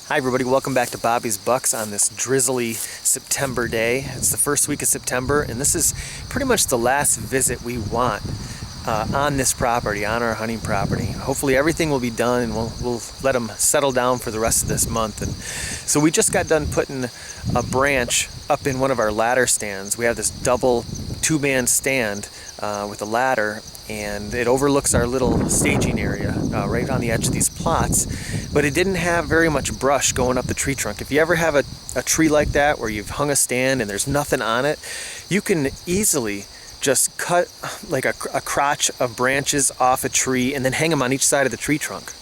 Hi everybody, welcome back to Bobby's Bucks on this drizzly September day. It's the first week of September and this is pretty much the last visit we want on this property, on our hunting property. Hopefully everything will be done and we'll let them settle down for the rest of this month. And so we just got done putting a branch up in one of our ladder stands. We have this double two-man stand with a ladder, and it overlooks our little staging area right on the edge of these plots, but it didn't have very much brush going up the tree trunk. If you ever have a tree like that where you've hung a stand and there's nothing on it, you can easily just cut like a crotch of branches off a tree and then hang them on each side of the tree trunk.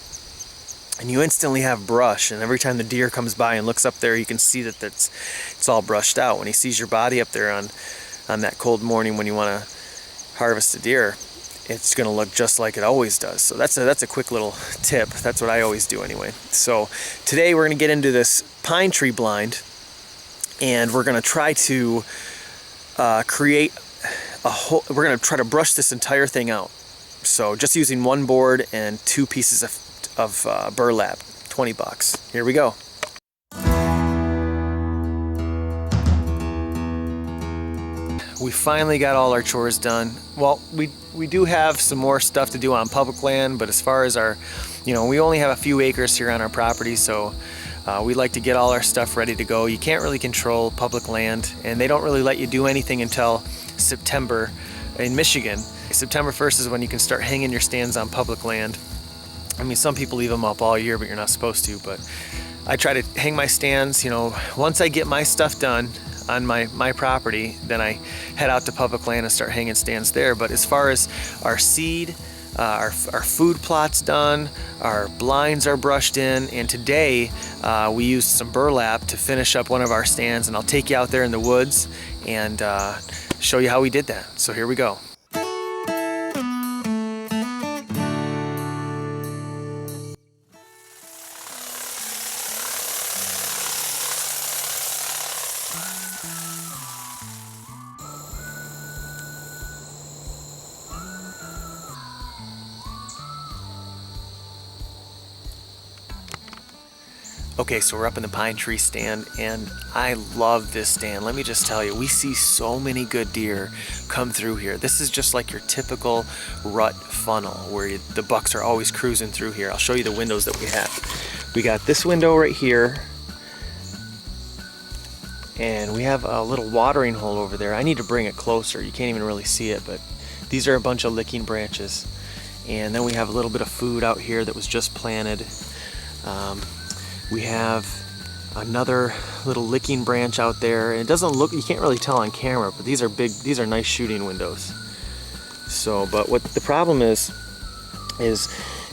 And you instantly have brush, and every time the deer comes by and looks up there, you can see that it's all brushed out. When he sees your body up there on that cold morning when you want to harvest a deer, it's going to look just like it always does. So that's a quick little tip. That's what I always do anyway. So today we're going to get into this pine tree blind, and we're going to try to create a whole. We're going to try to brush this entire thing out. So just using one board and 2 pieces of burlap, $20. Here we go. We finally got all our chores done. Well, we do have some more stuff to do on public land, but as far as our, we only have a few acres here on our property, so we like to get all our stuff ready to go. You can't really control public land, and they don't really let you do anything until September in Michigan. September 1st is when you can start hanging your stands on public land. I mean, some people leave them up all year, but you're not supposed to. But I try to hang my stands, once I get my stuff done on my property, then I head out to public land and start hanging stands there. But as far as our seed, our food plots done, our blinds are brushed in, and today we used some burlap to finish up one of our stands, and I'll take you out there in the woods and show you how we did that. So here we go. Okay, so we're up in the pine tree stand, and I love this stand. Let me just tell you, we see so many good deer come through here. This is just like your typical rut funnel where the bucks are always cruising through here. I'll show you the windows that we have. We got this window right here, and we have a little watering hole over there. I need to bring it closer. You can't even really see it, but these are a bunch of licking branches. And then we have a little bit of food out here that was just planted. We have another little licking branch out there, and it doesn't look, you can't really tell on camera, but these are nice shooting windows. So, but what the problem is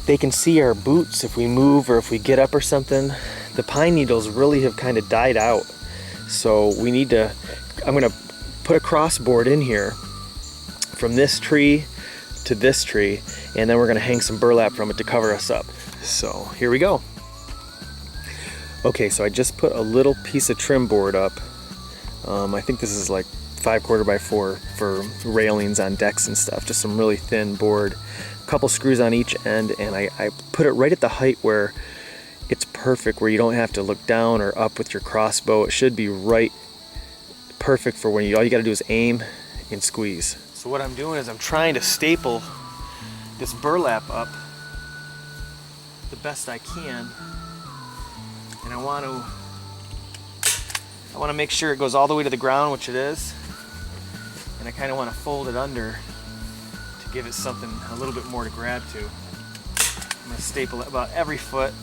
they can see our boots if we move or if we get up or something. The pine needles really have kind of died out. So we need to, I'm gonna put a crossboard in here from this tree to this tree, and then we're gonna hang some burlap from it to cover us up. So here we go. Okay, so I just put a little piece of trim board up. I think this is like 5/4 by 4 for railings on decks and stuff. Just some really thin board. A couple screws on each end, and I put it right at the height where it's perfect, where you don't have to look down or up with your crossbow. It should be right perfect for when all you gotta do is aim and squeeze. So what I'm doing is I'm trying to staple this burlap up the best I can. And I want to make sure it goes all the way to the ground, which it is. And I kind of want to fold it under to give it something a little bit more to grab to. I'm going to staple it about every foot.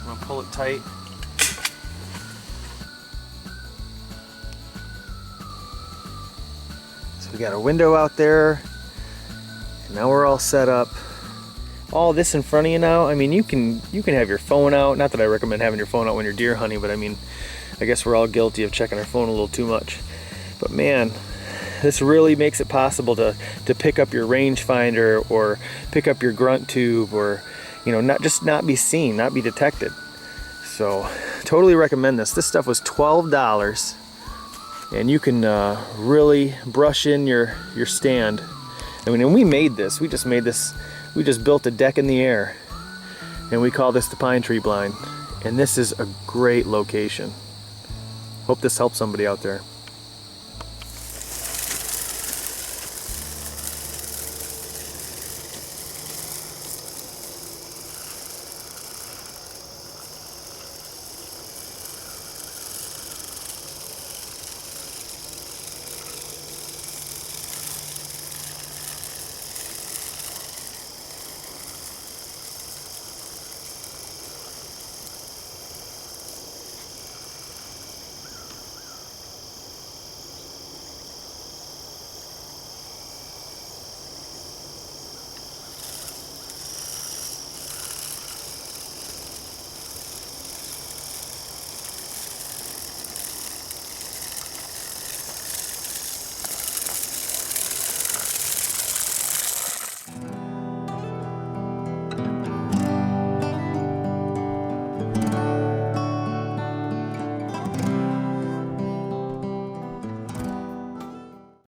I'm going to pull it tight. So we got a window out there, and now we're all set up. All this in front of you now, I mean, you can have your phone out. Not that I recommend having your phone out when you're deer hunting, but I mean, I guess we're all guilty of checking our phone a little too much. But man, this really makes it possible to pick up your rangefinder or pick up your grunt tube, or not be seen, not be detected. So totally recommend this. This stuff was $12, and you can really brush in your stand. I mean, and we just built a deck in the air, and we call this the pine tree blind. And this is a great location. Hope this helps somebody out there.